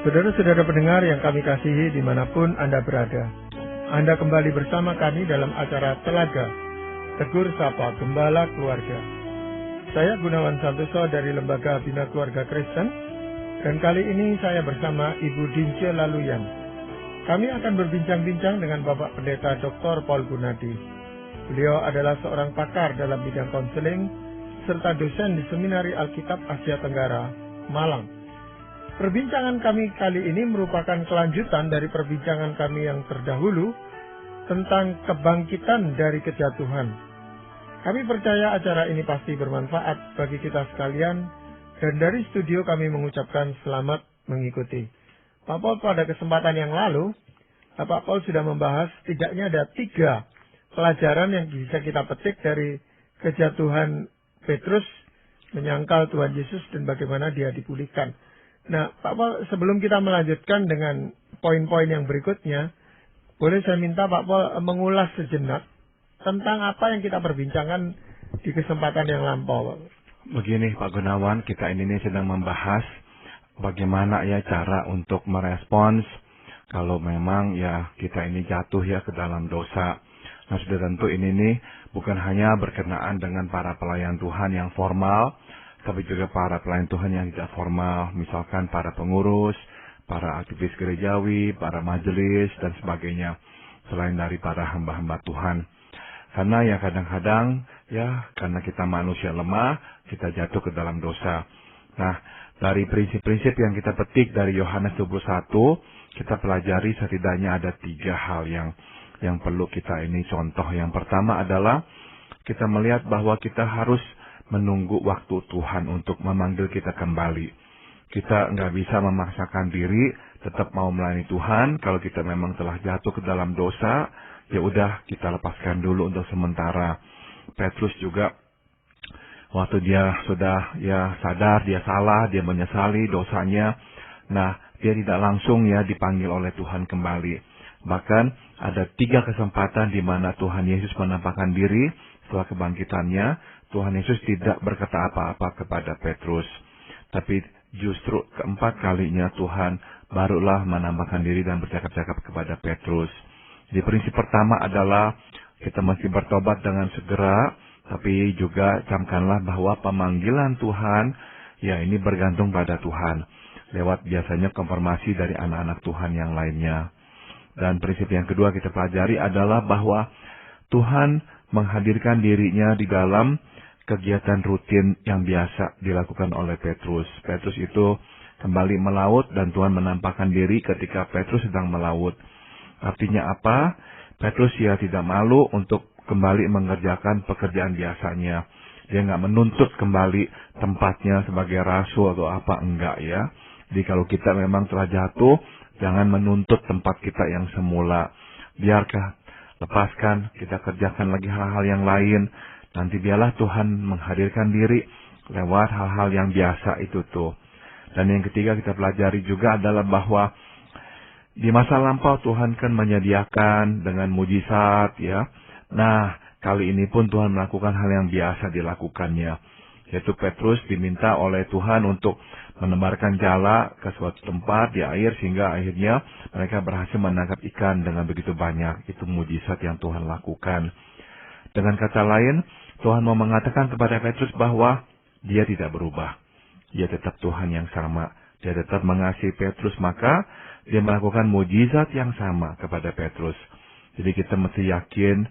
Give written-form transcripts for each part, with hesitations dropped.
Saudara-saudara pendengar yang kami kasihi dimanapun Anda berada, Anda kembali bersama kami dalam acara Telaga, Tegur Sapa Gembala Keluarga. Saya Gunawan Santoso dari Lembaga Bina Keluarga Kristen, dan kali ini saya bersama Ibu Dince Laluyan. Kami akan berbincang-bincang dengan Bapak Pendeta Dr. Paul Gunadi. Beliau adalah seorang pakar dalam bidang konseling, serta dosen di Seminari Alkitab Asia Tenggara, Malang. Perbincangan kami kali ini merupakan kelanjutan dari perbincangan kami yang terdahulu tentang kebangkitan dari kejatuhan. Kami percaya acara ini pasti bermanfaat bagi kita sekalian, dan dari studio kami mengucapkan selamat mengikuti. Pak Paul, pada kesempatan yang lalu, Pak Paul sudah membahas setidaknya ada 3 pelajaran yang bisa kita petik dari kejatuhan Petrus menyangkal Tuhan Yesus dan bagaimana dia dipulihkan. Nah, Pak Paul, sebelum kita melanjutkan dengan poin-poin yang berikutnya, boleh saya minta Pak Paul mengulas sejenak tentang apa yang kita perbincangkan di kesempatan yang lampau. Begini Pak Gunawan, kita ini sedang membahas bagaimana ya cara untuk merespons kalau memang ya kita ini jatuh ya ke dalam dosa. Nah, sudah tentu ini bukan hanya berkenaan dengan para pelayan Tuhan yang formal, tapi juga para pelayan Tuhan yang tidak formal, misalkan para pengurus, para aktivis gerejawi, para majelis, dan sebagainya, selain dari para hamba-hamba Tuhan. Karena ya kadang-kadang, ya karena kita manusia lemah, kita jatuh ke dalam dosa. Nah, dari prinsip-prinsip yang kita petik dari Yohanes 21, kita pelajari setidaknya ada 3 hal yang perlu kita ini contoh. Yang pertama adalah kita melihat bahwa kita harus menunggu waktu Tuhan untuk memanggil kita kembali. Kita nggak bisa memaksakan diri tetap mau melayani Tuhan. Kalau kita memang telah jatuh ke dalam dosa, ya udah kita lepaskan dulu untuk sementara. Petrus juga waktu dia sudah ya sadar dia salah, dia menyesali dosanya. Nah, dia tidak langsung ya dipanggil oleh Tuhan kembali. Bahkan ada 3 kesempatan di mana Tuhan Yesus menampakkan diri setelah kebangkitannya. Tuhan Yesus tidak berkata apa-apa kepada Petrus. Tapi justru keempat kalinya Tuhan barulah menampakkan diri dan bercakap-cakap kepada Petrus. Jadi prinsip pertama adalah kita mesti bertobat dengan segera, tapi juga camkanlah bahwa pemanggilan Tuhan, ya ini bergantung pada Tuhan. Lewat biasanya konfirmasi dari anak-anak Tuhan yang lainnya. Dan prinsip yang kedua kita pelajari adalah bahwa Tuhan menghadirkan dirinya di dalam kegiatan rutin yang biasa dilakukan oleh Petrus. Petrus itu kembali melaut dan Tuhan menampakkan diri ketika Petrus sedang melaut. Artinya apa? Petrus ya tidak malu untuk kembali mengerjakan pekerjaan biasanya. Dia nggak menuntut kembali tempatnya sebagai rasul atau apa, enggak ya. Jadi kalau kita memang telah jatuh, jangan menuntut tempat kita yang semula. Biarkah lepaskan, kita kerjakan lagi hal-hal yang lain. Nanti biarlah Tuhan menghadirkan diri lewat hal-hal yang biasa itu tuh. Dan yang ketiga kita pelajari juga adalah bahwa di masa lampau Tuhan kan menyediakan dengan mujizat ya. Nah, kali ini pun Tuhan melakukan hal yang biasa dilakukannya. Yaitu Petrus diminta oleh Tuhan untuk menebarkan jala ke suatu tempat di air sehingga akhirnya mereka berhasil menangkap ikan dengan begitu banyak. Itu mujizat yang Tuhan lakukan. Dengan kata lain, Tuhan mau mengatakan kepada Petrus bahwa dia tidak berubah. Dia tetap Tuhan yang sama. Dia tetap mengasihi Petrus, maka dia melakukan mujizat yang sama kepada Petrus. Jadi kita mesti yakin,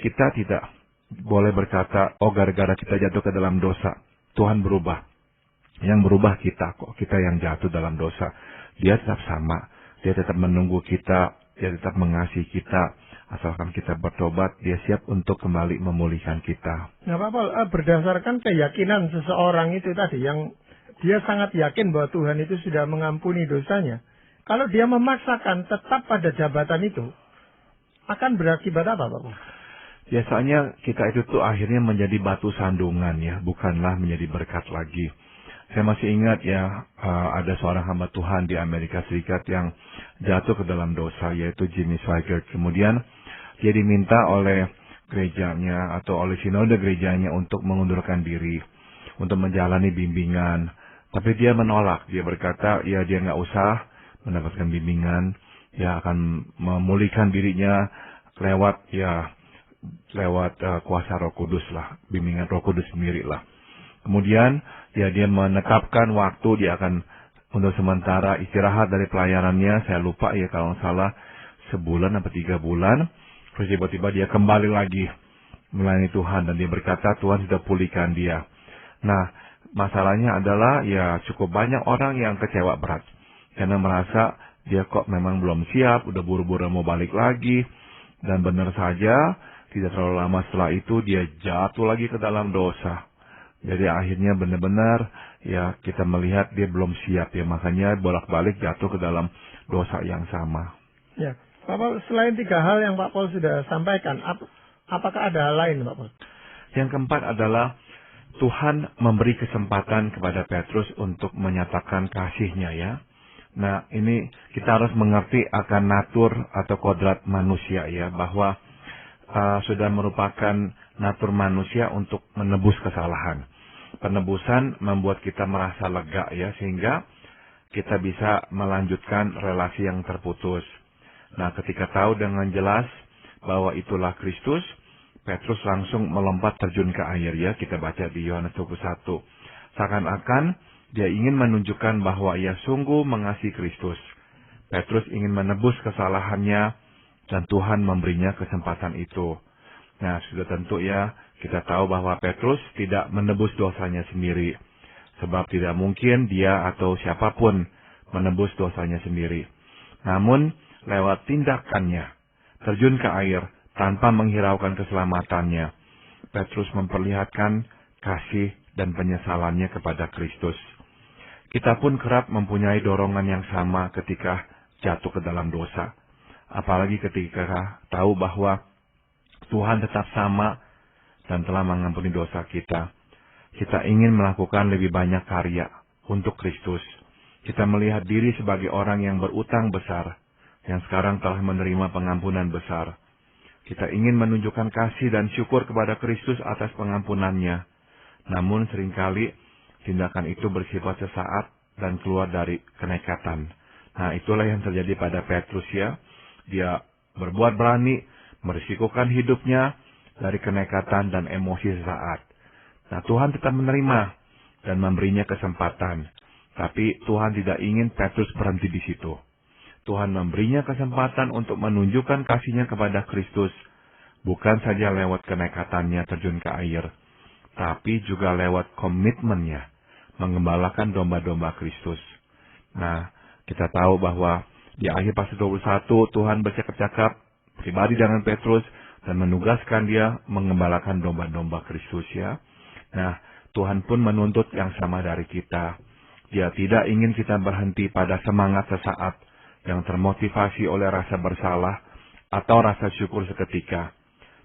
kita tidak boleh berkata, oh gara-gara kita jatuh ke dalam dosa, Tuhan berubah. Yang berubah kita kok, kita yang jatuh dalam dosa. Dia tetap sama. Dia tetap menunggu kita, dia tetap mengasihi kita. Asalkan kita bertobat, dia siap untuk kembali memulihkan kita. Nah Pak Paul, berdasarkan keyakinan seseorang itu tadi, yang dia sangat yakin bahwa Tuhan itu sudah mengampuni dosanya. Kalau dia memaksakan tetap pada jabatan itu, akan berakibat apa Pak Paul? Biasanya kita itu tuh akhirnya menjadi batu sandungan ya, bukanlah menjadi berkat lagi. Saya masih ingat ya, ada seorang hamba Tuhan di Amerika Serikat yang jatuh ke dalam dosa, yaitu Jimmy Swaggart. Kemudian dia diminta oleh gerejanya atau oleh sinode gerejanya untuk mengundurkan diri, untuk menjalani bimbingan. Tapi dia menolak. Dia berkata, ya dia nggak usah mendapatkan bimbingan. Dia akan memulihkan dirinya lewat kuasa Roh Kudus lah. Bimbingan Roh Kudus sendiri lah. Kemudian dia menetapkan waktu dia akan untuk sementara istirahat dari pelayanannya. Saya lupa ya kalau nggak salah sebulan atau 3 bulan. Terus tiba-tiba dia kembali lagi melayani Tuhan dan dia berkata Tuhan sudah pulihkan dia. Nah, masalahnya adalah ya cukup banyak orang yang kecewa berat. Karena merasa dia kok memang belum siap, udah buru-buru mau balik lagi. Dan benar saja, tidak terlalu lama setelah itu dia jatuh lagi ke dalam dosa. Jadi akhirnya benar-benar ya kita melihat dia belum siap ya. Makanya bolak-balik jatuh ke dalam dosa yang sama. Ya, Pak Paul, selain 3 hal yang Pak Paul sudah sampaikan, apakah ada hal lain, Pak Paul? Yang keempat adalah Tuhan memberi kesempatan kepada Petrus untuk menyatakan kasih-Nya ya. Nah, ini kita harus mengerti akan natur atau kodrat manusia ya, bahwa sudah merupakan natur manusia untuk menebus kesalahan. Penebusan membuat kita merasa lega ya, sehingga kita bisa melanjutkan relasi yang terputus. Nah, ketika tahu dengan jelas bahwa itulah Kristus, Petrus langsung melompat terjun ke air ya. Kita baca di Yohanes 21. Seakan-akan dia ingin menunjukkan bahwa ia sungguh mengasihi Kristus. Petrus ingin menebus kesalahannya dan Tuhan memberinya kesempatan itu. Nah, sudah tentu ya kita tahu bahwa Petrus tidak menebus dosanya sendiri. Sebab tidak mungkin dia atau siapapun menebus dosanya sendiri. Namun lewat tindakannya, terjun ke air, tanpa menghiraukan keselamatannya, Petrus memperlihatkan kasih dan penyesalannya kepada Kristus. Kita pun kerap mempunyai dorongan yang sama ketika jatuh ke dalam dosa. Apalagi ketika tahu bahwa Tuhan tetap sama dan telah mengampuni dosa kita. Kita ingin melakukan lebih banyak karya untuk Kristus. Kita melihat diri sebagai orang yang berutang besar, yang sekarang telah menerima pengampunan besar. Kita ingin menunjukkan kasih dan syukur kepada Kristus atas pengampunannya. Namun seringkali tindakan itu bersifat sesaat dan keluar dari kenekatan. Nah, itulah yang terjadi pada Petrus ya. Dia berbuat berani, merisikokan hidupnya dari kenekatan dan emosi sesaat. Nah, Tuhan tetap menerima dan memberinya kesempatan. Tapi Tuhan tidak ingin Petrus berhenti di situ. Tuhan memberinya kesempatan untuk menunjukkan kasih-Nya kepada Kristus, bukan saja lewat kenekatannya terjun ke air, tapi juga lewat komitmennya menggembalakan domba-domba Kristus. Nah, kita tahu bahwa di akhir pasal 21 Tuhan bercakap-cakap pribadi dengan Petrus dan menugaskan dia menggembalakan domba-domba Kristus ya. Nah, Tuhan pun menuntut yang sama dari kita. Dia tidak ingin kita berhenti pada semangat sesaat yang termotivasi oleh rasa bersalah atau rasa syukur seketika.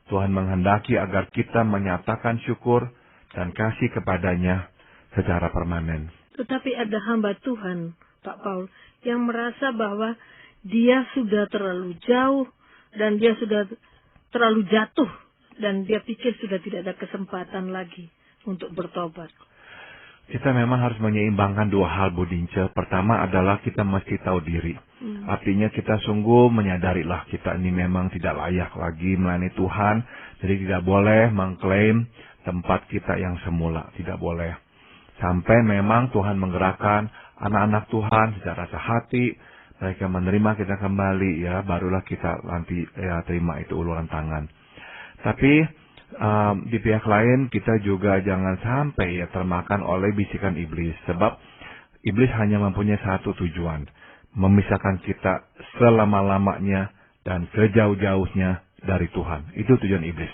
Tuhan menghendaki agar kita menyatakan syukur dan kasih kepadanya secara permanen. Tetapi ada hamba Tuhan, Pak Paul, yang merasa bahwa dia sudah terlalu jauh dan dia sudah terlalu jatuh dan dia pikir sudah tidak ada kesempatan lagi untuk bertobat. Kita memang harus menyeimbangkan 2 hal, Bu Dince. Pertama adalah kita mesti tahu diri. Artinya kita sungguh menyadarilah kita ini memang tidak layak lagi melayani Tuhan. Jadi tidak boleh mengklaim tempat kita yang semula. Tidak boleh. Sampai memang Tuhan menggerakkan anak-anak Tuhan secara sehati. Mereka menerima kita kembali ya. Barulah kita nanti ya terima itu uluran tangan. Tapi di pihak lain kita juga jangan sampai ya termakan oleh bisikan iblis. Sebab iblis hanya mempunyai satu tujuan. Memisahkan kita selama-lamanya dan sejauh-jauhnya dari Tuhan. Itu tujuan iblis.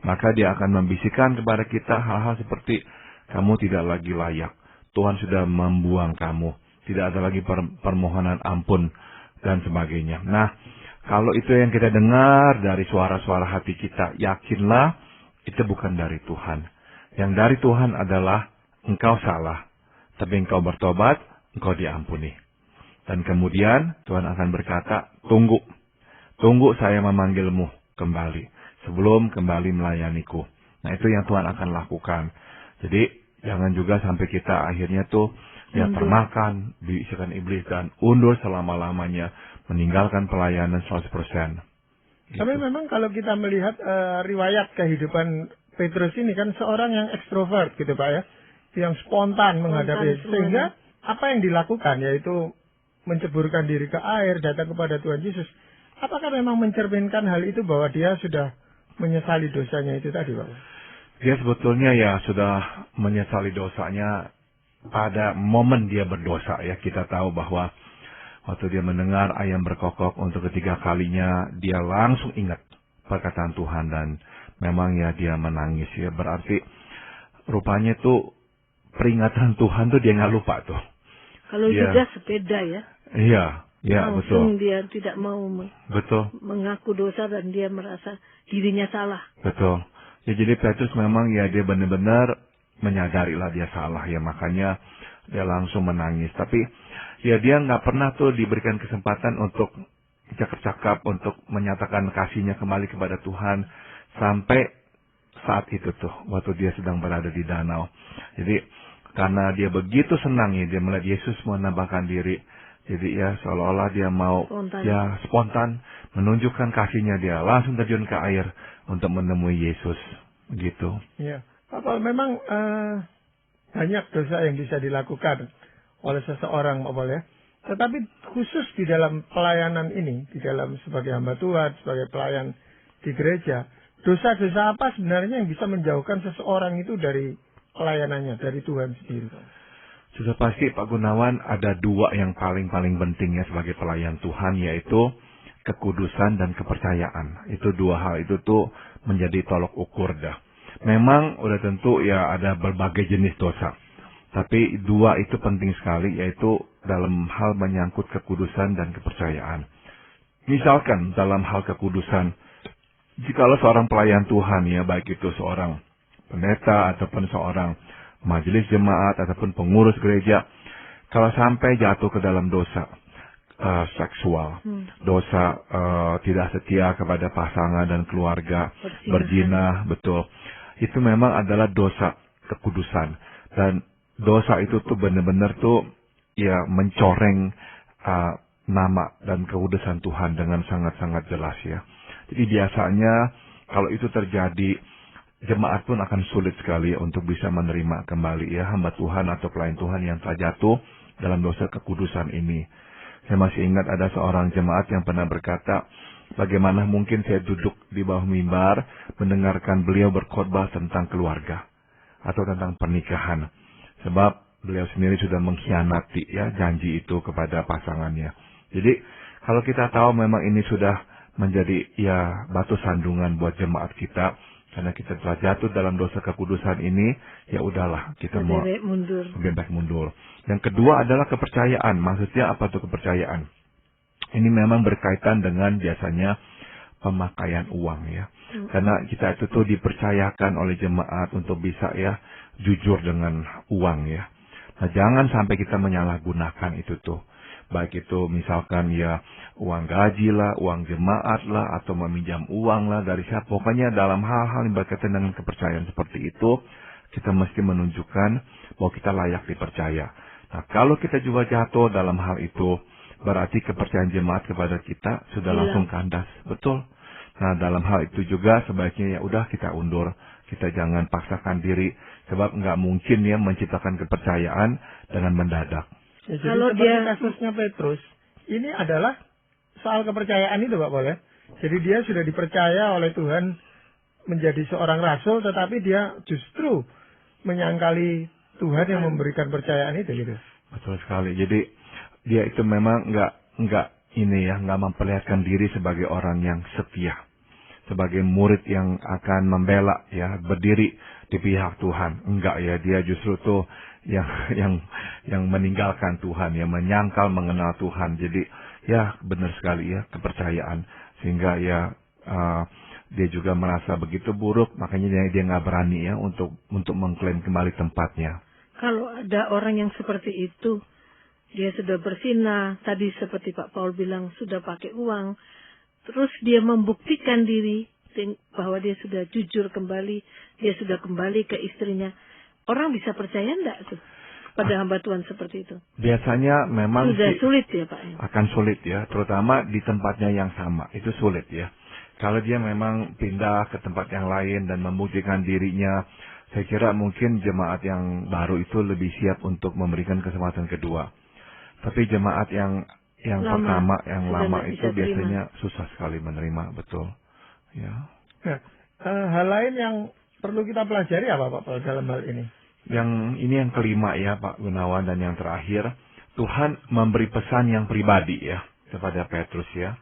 Maka dia akan membisikkan kepada kita hal-hal seperti kamu tidak lagi layak. Tuhan sudah membuang kamu. Tidak ada lagi permohonan ampun dan sebagainya. Nah, kalau itu yang kita dengar dari suara-suara hati kita, yakinlah itu bukan dari Tuhan. Yang dari Tuhan adalah engkau salah, tapi engkau bertobat, engkau diampuni. Dan kemudian Tuhan akan berkata, tunggu. Tunggu saya memanggilmu kembali, sebelum kembali melayaniku. Nah, itu yang Tuhan akan lakukan. Jadi, jangan juga sampai kita akhirnya tuh dia termakan, diisikan iblis dan undur selama-lamanya, meninggalkan pelayanan 100%. Tapi memang kalau kita melihat riwayat kehidupan Petrus ini kan seorang yang ekstrovert gitu Pak ya, yang spontan menghadapi, sehingga apa yang dilakukan yaitu menceburkan diri ke air, datang kepada Tuhan Yesus. Apakah memang mencerminkan hal itu bahwa dia sudah menyesali dosanya itu tadi Pak? Dia sebetulnya ya sudah menyesali dosanya pada momen dia berdosa ya. Kita tahu bahwa waktu dia mendengar ayam berkokok untuk ketiga kalinya, dia langsung ingat perkataan Tuhan dan memang ya dia menangis ya. Berarti rupanya tuh peringatan Tuhan tuh dia nggak lupa tuh. Kalau Yudas sepeda ya. Iya, ya langsung betul. Dia tidak mau mengaku dosa dan dia merasa dirinya salah. Betul. Ya jadi Petrus memang ya dia benar-benar menyadari lah dia salah ya, makanya dia langsung menangis. Tapi ya dia nggak pernah tuh diberikan kesempatan untuk cakap-cakap, untuk menyatakan kasihnya kembali kepada Tuhan sampai saat itu tuh waktu dia sedang berada di danau. Jadi karena dia begitu senang ya dia melihat Yesus menambahkan diri. Jadi ya seolah-olah dia mau spontan menunjukkan kasihnya, dia langsung terjun ke air untuk menemui Yesus. Gitu. Ya, Pak, memang banyak dosa yang bisa dilakukan oleh seseorang Pak Paul ya. Tetapi khusus di dalam pelayanan ini, di dalam sebagai hamba Tuhan, sebagai pelayan di gereja, dosa-dosa apa sebenarnya yang bisa menjauhkan seseorang itu dari pelayanannya, dari Tuhan sendiri? Sudah pasti Pak Gunawan ada dua yang paling penting ya sebagai pelayan Tuhan, yaitu kekudusan dan kepercayaan. Itu dua hal itu tuh menjadi tolok ukur dah. Memang udah tentu ya ada berbagai jenis dosa. Tapi dua itu penting sekali, yaitu dalam hal menyangkut kekudusan dan kepercayaan. Misalkan dalam hal kekudusan, jikalau seorang pelayan Tuhan ya, baik itu seorang pendeta ataupun seorang majelis jemaat ataupun pengurus gereja, kalau sampai jatuh ke dalam dosa seksual, dosa tidak setia kepada pasangan dan keluarga, berzina, betul, itu memang adalah dosa kekudusan. Dan dosa itu tuh benar-benar tuh ya mencoreng nama dan kekudusan Tuhan dengan sangat-sangat jelas ya. Jadi biasanya kalau itu terjadi, jemaat pun akan sulit sekali untuk bisa menerima kembali ya hamba Tuhan atau pelayan Tuhan yang telah jatuh dalam dosa kekudusan ini. Saya masih ingat ada seorang jemaat yang pernah berkata, bagaimana mungkin saya duduk di bawah mimbar mendengarkan beliau berkhotbah tentang keluarga atau tentang pernikahan. Sebab beliau sendiri sudah mengkhianati ya janji itu kepada pasangannya. Jadi kalau kita tahu memang ini sudah menjadi ya batu sandungan buat jemaat kita, karena kita telah jatuh dalam dosa kekudusan ini, ya udahlah kita mau lebih baik mundur. Yang kedua adalah kepercayaan. Maksudnya apa tuh kepercayaan? Ini memang berkaitan dengan biasanya pemakaian uang ya. Karena kita itu tuh dipercayakan oleh jemaat untuk bisa ya jujur dengan uang ya. Nah jangan sampai kita menyalahgunakan itu tuh. Baik itu misalkan ya uang gaji lah, uang jemaat lah, atau meminjam uang lah dari siapa. Pokoknya dalam hal-hal yang berkaitan dengan kepercayaan seperti itu, kita mesti menunjukkan bahwa kita layak dipercaya. Nah kalau kita juga jatuh dalam hal itu, berarti kepercayaan jemaat kepada kita sudah langsung kandas. Betul. Nah dalam hal itu juga sebaiknya ya udah kita undur. Kita jangan paksakan diri. Sebab nggak mungkin ya menciptakan kepercayaan dengan mendadak. Ya, jadi kalau kasusnya Petrus, ini adalah soal kepercayaan itu Pak Paul ya. Jadi dia sudah dipercaya oleh Tuhan menjadi seorang rasul, tetapi dia justru menyangkali Tuhan yang memberikan percayaan itu gitu. Betul sekali. Jadi dia itu memang nggak memperlihatkan diri sebagai orang yang setia, sebagai murid yang akan membela ya, berdiri di pihak Tuhan. Enggak ya, dia justru tuh yang meninggalkan Tuhan, yang menyangkal mengenal Tuhan. Jadi ya benar sekali ya kepercayaan, sehingga ya dia juga merasa begitu buruk, makanya dia nggak berani ya untuk mengklaim kembali tempatnya. Kalau ada orang yang seperti itu, dia sudah berzina, tadi seperti Pak Paul bilang sudah pakai uang, terus dia membuktikan diri bahwa dia sudah jujur kembali, dia sudah kembali ke istrinya. Orang bisa percaya enggak tuh? pada hamba Tuhan seperti itu? Biasanya memang Sudah sih sulit ya Pak? akan sulit ya, terutama di tempatnya yang sama, itu sulit ya. Kalau dia memang pindah ke tempat yang lain dan membuktikan dirinya, saya kira mungkin jemaat yang baru itu lebih siap untuk memberikan kesempatan kedua. Tapi jemaat yang pertama, yang lama itu biasanya susah sekali menerima, betul. Ya. Nah, hal lain yang perlu kita pelajari apa Pak Paul dalam hal ini? Yang ini yang kelima ya Pak Gunawan, dan yang terakhir, Tuhan memberi pesan yang pribadi ya kepada Petrus ya.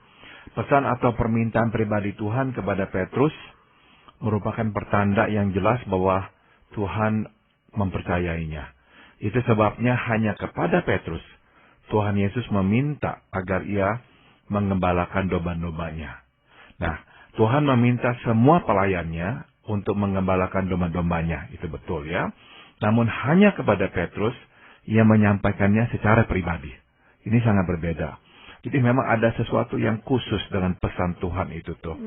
Pesan atau permintaan pribadi Tuhan kepada Petrus merupakan pertanda yang jelas bahwa Tuhan mempercayainya. Itu sebabnya hanya kepada Petrus Tuhan Yesus meminta agar ia mengembalakan domba-dombanya. Nah, Tuhan meminta semua pelayannya untuk mengembalakan domba-dombanya, itu betul ya. Namun hanya kepada Petrus, ia menyampaikannya secara pribadi. Ini sangat berbeda. Jadi memang ada sesuatu yang khusus dengan pesan Tuhan itu tuh.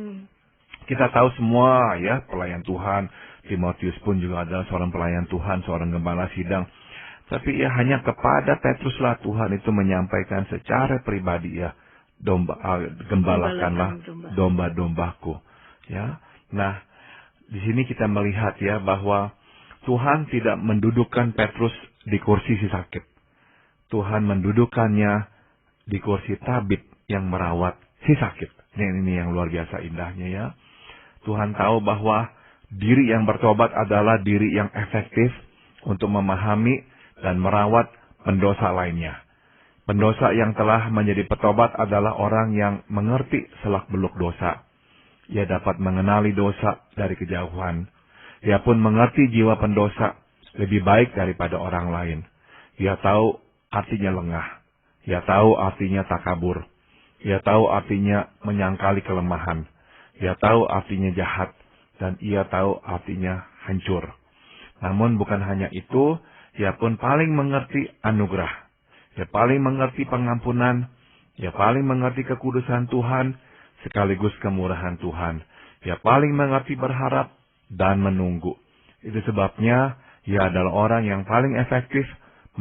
Kita tahu semua ya, pelayan Tuhan. Timotius pun juga adalah seorang pelayan Tuhan, seorang gembala sidang. Tapi ya hanya kepada Petruslah Tuhan itu menyampaikan secara pribadi ya, gembalakanlah domba-dombaku. Ya. Nah, di sini kita melihat ya bahwa Tuhan tidak mendudukkan Petrus di kursi si sakit. Tuhan mendudukkannya di kursi tabib yang merawat si sakit. Ini yang luar biasa indahnya ya. Tuhan tahu bahwa diri yang bertobat adalah diri yang efektif untuk memahami dan merawat pendosa lainnya. Pendosa yang telah menjadi petobat adalah orang yang mengerti selak-beluk dosa. Ia dapat mengenali dosa dari kejauhan. Ia pun mengerti jiwa pendosa lebih baik daripada orang lain. Ia tahu artinya lengah. Ia tahu artinya takabur. Ia tahu artinya menyangkali kelemahan. Ia tahu artinya jahat. Dan ia tahu artinya hancur. Namun bukan hanya itu, ia pun paling mengerti anugerah. Ia paling mengerti pengampunan. Ia paling mengerti kekudusan Tuhan sekaligus kemurahan Tuhan. Ia paling mengerti berharap dan menunggu. Itu sebabnya ia adalah orang yang paling efektif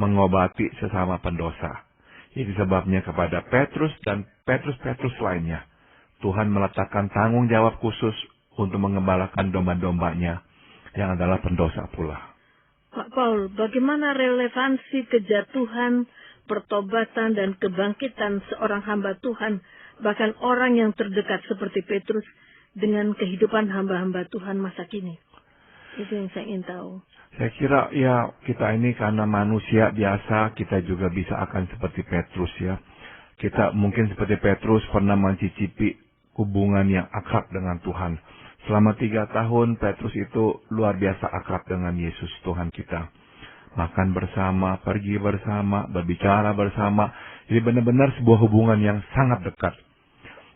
mengobati sesama pendosa. Itu sebabnya kepada Petrus dan Petrus lainnya, Tuhan meletakkan tanggung jawab khusus untuk mengembalakan domba-dombanya yang adalah pendosa pula. Pak Paul, bagaimana relevansi kejatuhan, pertobatan, dan kebangkitan seorang hamba Tuhan, bahkan orang yang terdekat seperti Petrus, dengan kehidupan hamba-hamba Tuhan masa kini? Itu yang saya ingin tahu. Saya kira ya kita ini karena manusia biasa, kita juga bisa akan seperti Petrus ya. Kita mungkin seperti Petrus pernah mencicipi hubungan yang akrab dengan Tuhan. Selama 3 tahun Petrus itu luar biasa akrab dengan Yesus Tuhan kita. Makan bersama, pergi bersama, berbicara bersama. Jadi benar-benar sebuah hubungan yang sangat dekat.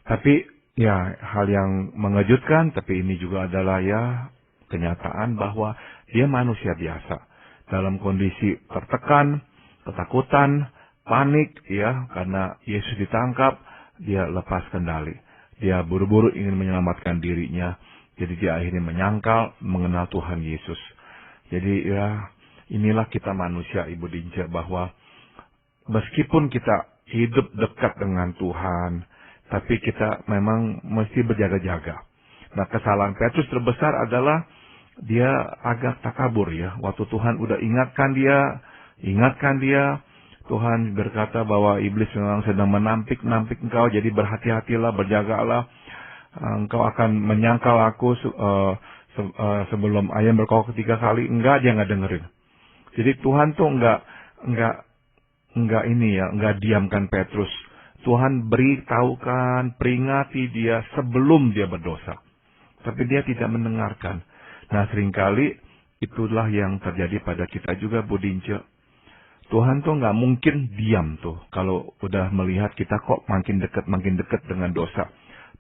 Tapi ya hal yang mengejutkan, tapi ini juga adalah ya kenyataan bahwa dia manusia biasa. Dalam kondisi tertekan, ketakutan, panik ya karena Yesus ditangkap, dia lepas kendali. Dia buru-buru ingin menyelamatkan dirinya. Jadi dia akhirnya menyangkal mengenal Tuhan Yesus. Jadi ya inilah kita manusia Ibu Dince, bahwa meskipun kita hidup dekat dengan Tuhan, tapi kita memang mesti berjaga-jaga. Nah, kesalahan Petrus terbesar adalah dia agak takabur ya. Waktu Tuhan udah ingatkan dia, Tuhan berkata bahwa iblis memang sedang menampik engkau, jadi berhati-hatilah, berjagalah. Engkau akan menyangkal aku sebelum ayam berkokok 3 kali. Enggak, dia nggak dengerin. Jadi Tuhan tuh enggak diamkan Petrus. Tuhan beritahukan, peringati dia sebelum dia berdosa. Tapi dia tidak mendengarkan. Nah, seringkali itulah yang terjadi pada kita juga, Bu Dince. Tuhan tuh nggak mungkin diam tuh kalau udah melihat kita kok makin dekat dengan dosa.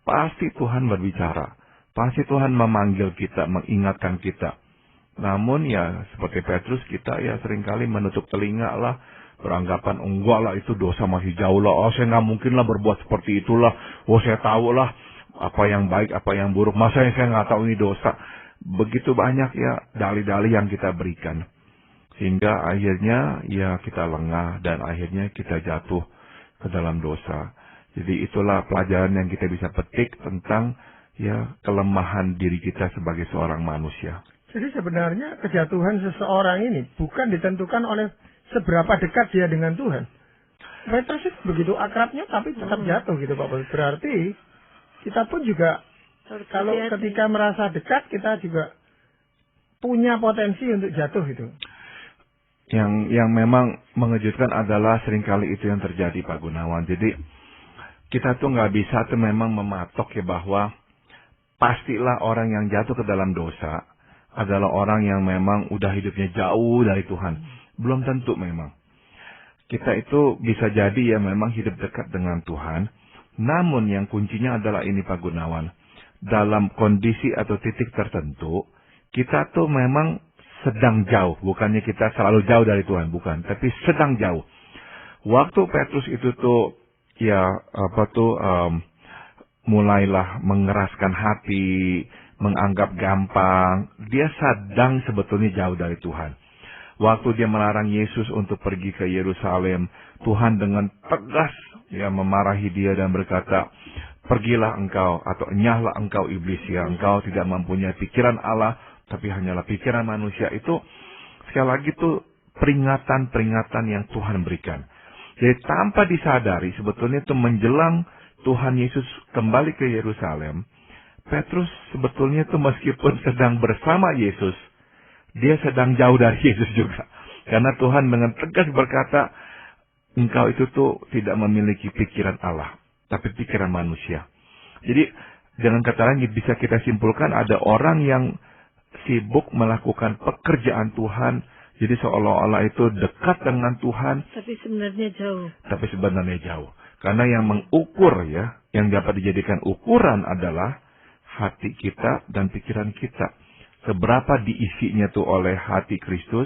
Pasti Tuhan berbicara. Pasti Tuhan memanggil kita, mengingatkan kita. Namun ya seperti Petrus, kita ya seringkali menutup telinga lah. Beranggapan enggak lah, itu dosa masih jauh lah. Oh, saya nggak mungkin lah berbuat seperti itulah. Oh, saya tahu lah apa yang baik, apa yang buruk. Masa saya nggak tahu ini dosa. Begitu banyak ya dalih-dalih yang kita berikan. Sehingga akhirnya ya kita lengah dan akhirnya kita jatuh ke dalam dosa. Jadi itulah pelajaran yang kita bisa petik tentang ya kelemahan diri kita sebagai seorang manusia. Jadi sebenarnya kejatuhan seseorang ini bukan ditentukan oleh seberapa dekat dia dengan Tuhan. Petrus itu begitu akrabnya tapi tetap jatuh gitu Pak Paul. Berarti kita pun juga kalau ketika merasa dekat kita juga punya potensi untuk jatuh gitu. Yang memang mengejutkan adalah seringkali itu yang terjadi Pak Gunawan. Jadi kita tuh nggak bisa tuh memang mematok ya bahwa pastilah orang yang jatuh ke dalam dosa adalah orang yang memang udah hidupnya jauh dari Tuhan. Belum tentu memang. Kita itu bisa jadi ya memang hidup dekat dengan Tuhan. Namun yang kuncinya adalah ini Pak Gunawan. Dalam kondisi atau titik tertentu, kita tuh memang sedang jauh. Bukannya kita selalu jauh dari Tuhan, bukan. Tapi sedang jauh. Waktu Petrus itu tuh mulailah mengeraskan hati, menganggap gampang. Dia sedang sebetulnya jauh dari Tuhan. Waktu dia melarang Yesus untuk pergi ke Yerusalem, Tuhan dengan tegas ya memarahi dia dan berkata, pergilah engkau atau enyahlah engkau iblis ya, engkau tidak mempunyai pikiran Allah, tapi hanyalah pikiran manusia. Itu sekali lagi itu peringatan-peringatan yang Tuhan berikan. Jadi tanpa disadari sebetulnya itu menjelang Tuhan Yesus kembali ke Yerusalem, Petrus sebetulnya itu meskipun sedang bersama Yesus, dia sedang jauh dari Yesus juga. Karena Tuhan dengan tegas berkata, engkau itu tuh tidak memiliki pikiran Allah, tapi pikiran manusia. Jadi dengan kata lain bisa kita simpulkan ada orang yang sibuk melakukan pekerjaan Tuhan, jadi seolah-olah itu dekat dengan Tuhan, tapi sebenarnya jauh. Karena yang mengukur ya, yang dapat dijadikan ukuran adalah hati kita dan pikiran kita. Seberapa diisinya tuh oleh hati Kristus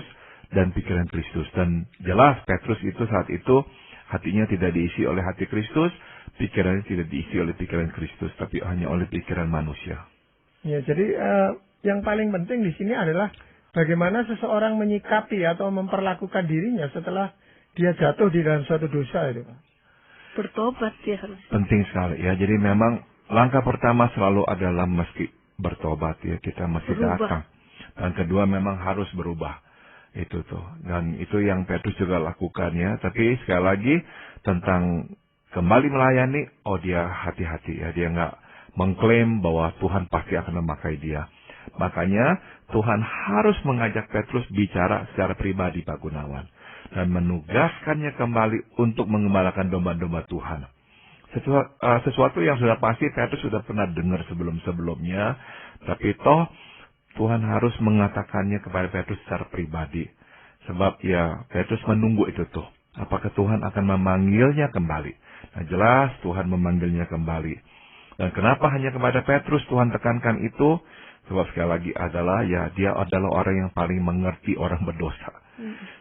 dan pikiran Kristus. Dan jelas Petrus itu saat itu hatinya tidak diisi oleh hati Kristus, pikirannya tidak diisi oleh pikiran Kristus, tapi hanya oleh pikiran manusia. Ya, jadi yang paling penting di sini adalah bagaimana seseorang menyikapi atau memperlakukan dirinya setelah dia jatuh di dalam suatu dosa itu. Bertobat dia harus. Penting sekali ya. Jadi memang langkah pertama selalu adalah mesti bertobat ya, kita mesti datang. Dan kedua memang harus berubah. Itu tuh. Dan itu yang Petrus juga lakukan ya. Tapi sekali lagi tentang kembali melayani, dia hati-hati ya. Dia nggak mengklaim bahwa Tuhan pasti akan memakai dia. Makanya Tuhan harus mengajak Petrus bicara secara pribadi Pak Gunawan. Dan menugaskannya kembali untuk mengembalakan domba-domba Tuhan. Sesuatu yang sudah pasti Petrus sudah pernah dengar sebelum-sebelumnya, tapi toh Tuhan harus mengatakannya kepada Petrus secara pribadi. Sebab ya Petrus menunggu itu tuh. Apakah Tuhan akan memanggilnya kembali? Nah jelas Tuhan memanggilnya kembali. Dan kenapa hanya kepada Petrus Tuhan tekankan itu? Sebab sekali lagi adalah ya dia adalah orang yang paling mengerti orang berdosa.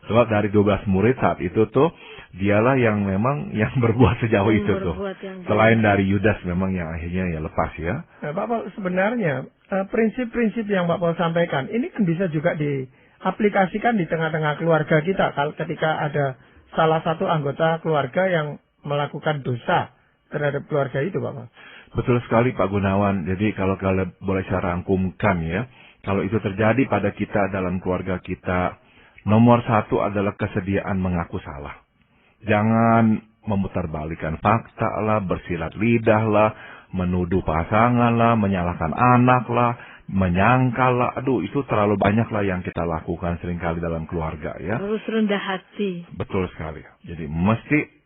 Sebab dari 12 murid saat itu tuh dialah yang memang yang berbuat sejauh itu tuh. Selain dari Yudas memang yang akhirnya ya lepas ya. Nah, Pak Paul, sebenarnya prinsip-prinsip yang Pak Paul sampaikan ini kan bisa juga diaplikasikan di tengah-tengah keluarga kita. Kalau ketika ada salah satu anggota keluarga yang melakukan dosa terhadap keluarga itu, Pak Paul. Betul sekali Pak Gunawan. Jadi kalau kalian boleh saya rangkumkan ya, kalau itu terjadi pada kita dalam keluarga kita, nomor satu adalah kesediaan mengaku salah. Jangan memutarbalikkan fakta lah, bersilat lidah lah, menuduh pasangan lah, menyalahkan anak lah, menyangkal lah. Aduh, itu terlalu banyak lah yang kita lakukan seringkali dalam keluarga ya. Harus rendah hati. Betul sekali. Jadi mesti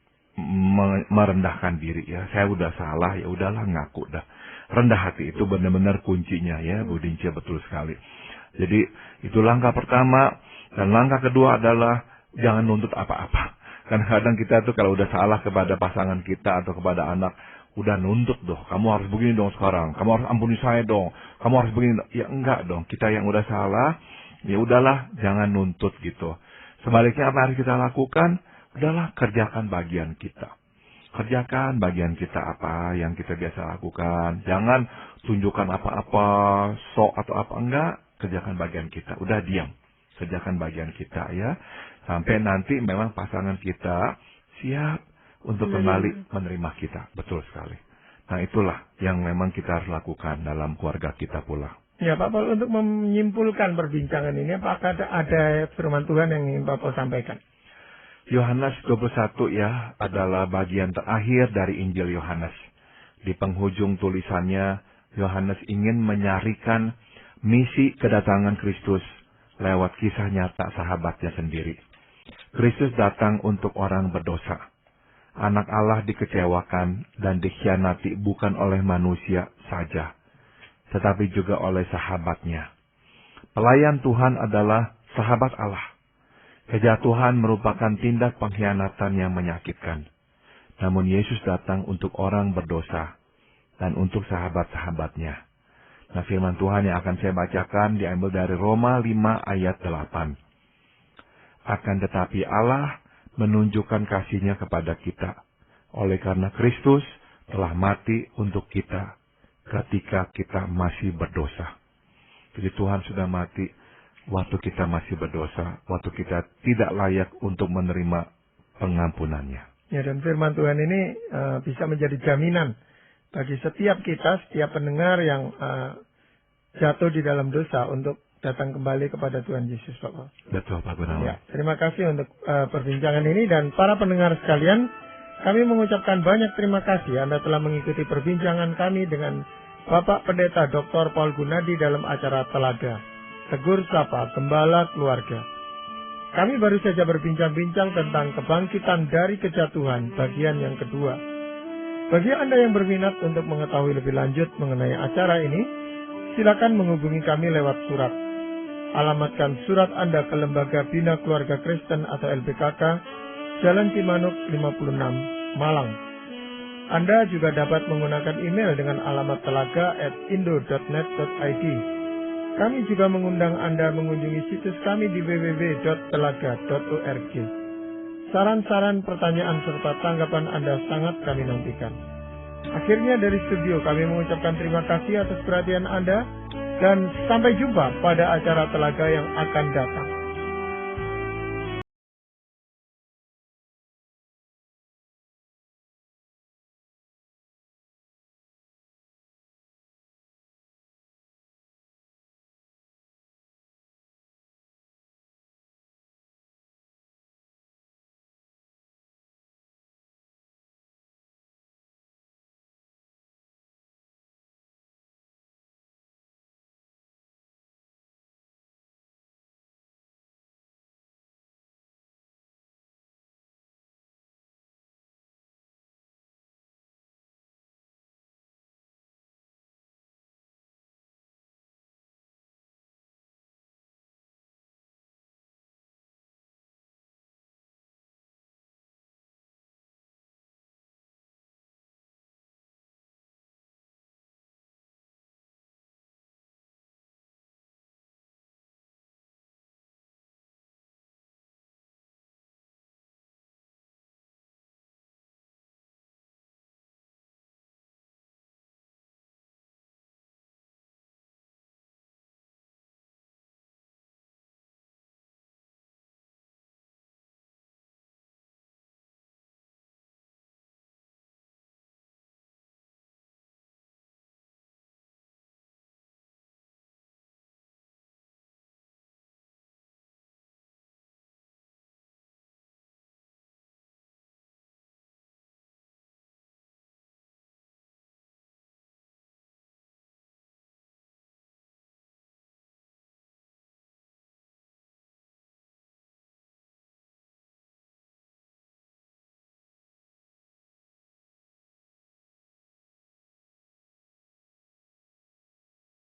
merendahkan diri ya. Saya udah salah, ya udahlah ngaku dah. Rendah hati itu benar-benar kuncinya ya, Bu Dince, betul sekali. Jadi itu langkah pertama. Dan langkah kedua adalah jangan nuntut apa-apa. Kadang-kadang kita tuh kalau udah salah kepada pasangan kita atau kepada anak, udah nuntut dong. Kamu harus begini dong sekarang. Kamu harus ampuni saya dong. Kamu harus begini. Ya enggak dong. Kita yang udah salah, ya udahlah, jangan nuntut gitu. Sebaliknya apa harus kita lakukan? Udahlah, kerjakan bagian kita. Kerjakan bagian kita apa yang kita biasa lakukan. Jangan tunjukkan apa-apa, sok atau apa. Enggak, kerjakan bagian kita. Udah diam. kerjakan bagian kita ya. Sampai nanti memang pasangan kita siap untuk kembali menerima kita. Betul sekali. Nah itulah yang memang kita harus lakukan dalam keluarga kita pula. Ya Pak Paul, untuk menyimpulkan perbincangan ini, apakah ada firman Tuhan yang ingin Pak Paul sampaikan? Yohanes 21 ya adalah bagian terakhir dari Injil Yohanes. Di penghujung tulisannya, Yohanes ingin menyarikan misi kedatangan Kristus lewat kisah nyata sahabatnya sendiri. Kristus datang untuk orang berdosa. Anak Allah dikecewakan dan dikhianati bukan oleh manusia saja, tetapi juga oleh sahabatnya. Pelayan Tuhan adalah sahabat Allah. Kejatuhan merupakan tindak pengkhianatan yang menyakitkan. Namun Yesus datang untuk orang berdosa dan untuk sahabat-sahabatnya. Nah, firman Tuhan yang akan saya bacakan diambil dari Roma 5 ayat 8. Akan tetapi Allah menunjukkan kasih-Nya kepada kita, oleh karena Kristus telah mati untuk kita ketika kita masih berdosa. Jadi Tuhan sudah mati waktu kita masih berdosa, waktu kita tidak layak untuk menerima pengampunannya. Ya, dan firman Tuhan ini bisa menjadi jaminan bagi setiap kita, setiap pendengar yang jatuh di dalam dosa untuk datang kembali kepada Tuhan Yesus, Pak Paul. Betul, Pak Gunawan. Ya, terima kasih untuk perbincangan ini, dan para pendengar sekalian, kami mengucapkan banyak terima kasih Anda telah mengikuti perbincangan kami dengan Bapak Pendeta Dr. Paul Gunadi dalam acara Telaga Tegur Sapa Gembala Keluarga. Kami baru saja berbincang-bincang tentang kebangkitan dari kejatuhan bagian yang kedua. Bagi Anda yang berminat untuk mengetahui lebih lanjut mengenai acara ini, silakan menghubungi kami lewat surat. Alamatkan surat Anda ke Lembaga Bina Keluarga Kristen atau LBKK, Jalan Cimanuk 56, Malang. Anda juga dapat menggunakan email dengan alamat telaga@indo.net.id. Kami juga mengundang Anda mengunjungi situs kami di www.telaga.org. Saran-saran, pertanyaan, serta tanggapan Anda sangat kami nantikan. Akhirnya dari studio kami mengucapkan terima kasih atas perhatian Anda, dan sampai jumpa pada acara Telaga yang akan datang.